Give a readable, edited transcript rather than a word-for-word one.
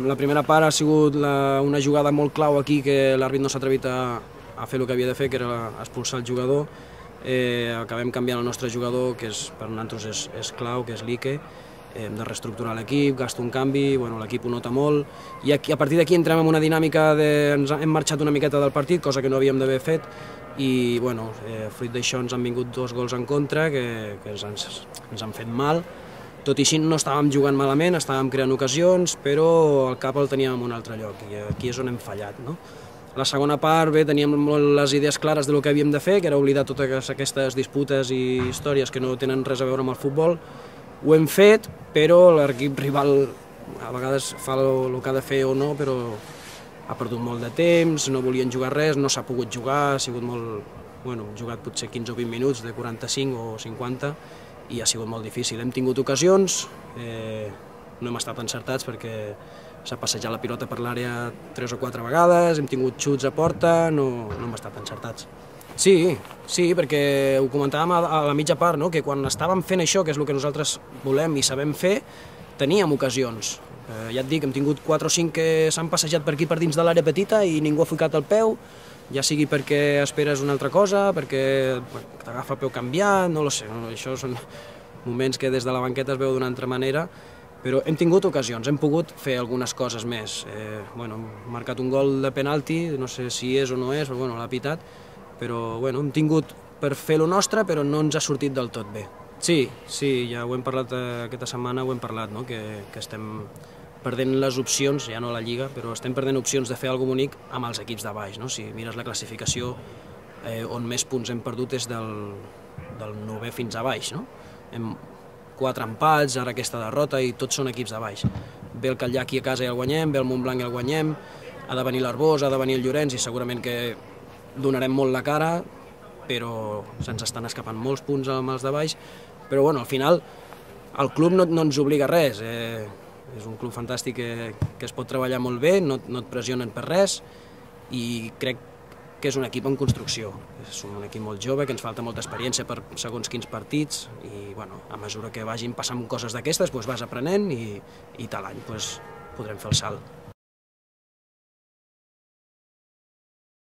La primera part ha sigut una jugada molt clau aquí que l'àrbit no s'ha atrevit a fer el que havia de fer, que era expulsar el jugador. Acabem canviant el nostre jugador, que per nosaltres és clau, que és l'Ike. Hem de reestructurar l'equip, gasta un canvi, l'equip ho nota molt, i a partir d'aquí entrem en una dinàmica hem marxat una miqueta del partit, cosa que no havíem d'haver fet, i fruit d'això ens han vingut 2 gols en contra que ens han fet mal. Tot i així no estàvem jugant malament, estàvem creant ocasions, però el cap el teníem en un altre lloc, i aquí és on hem fallat. La segona part, teníem les idees clares del que havíem de fer, que era oblidar totes aquestes disputes i històries que no tenen res a veure amb el futbol. Ho hem fet, però l'equip rival a vegades fa el que ha de fer o no, però ha perdut molt de temps, no volien jugar res, no s'ha pogut jugar, ha sigut molt... hem jugat potser 15 o 20 minuts de 45 o 50, i ha sigut molt difícil. Hem tingut ocasions, no hem estat encertats perquè s'ha passejat la pilota per l'àrea 3 o 4 vegades, hem tingut xuts a porta, no hem estat encertats. Sí, perquè ho comentàvem a la mitja part, que quan estàvem fent això, que és el que nosaltres volem i sabem fer, teníem ocasions. Ja et dic, hem tingut 4 o 5 que s'han passejat per aquí per dins de l'àrea petita i ningú ha ficat el peu, ja sigui perquè esperes una altra cosa, perquè t'agafa el peu canviat, no ho sé, això són moments que des de la banqueta es veu d'una altra manera, però hem tingut ocasions, hem pogut fer algunes coses més. Hem marcat un gol de penalti, no sé si és o no és, però l'ha pitat, però hem tingut per fer lo nostre, però no ens ha sortit del tot bé. Sí, ja ho hem parlat aquesta setmana, que estem perdent les opcions, ja no a la Lliga, però estem perdent opcions de fer alguna cosa bonic amb els equips de baix. Si mires la classificació, on més punts hem perdut és del 9è fins a baix. Hem 4 empats, ara aquesta derrota, i tots són equips de baix. Ve el Catllà aquí a casa i el guanyem, ve el Montblanc i el guanyem, ha de venir l'Arbós, ha de venir el Llorenç, i segurament que donarem molt la cara, però se'ns estan escapant molts punts amb els de baix, però al final el club no ens obliga a res, és un club fantàstic que es pot treballar molt bé, no et pressionen per res, i crec que és un equip en construcció. És un equip molt jove, que ens falta molta experiència per segons quins partits i a mesura que vagin passant coses d'aquestes vas aprenent i tal any podrem fer el salt.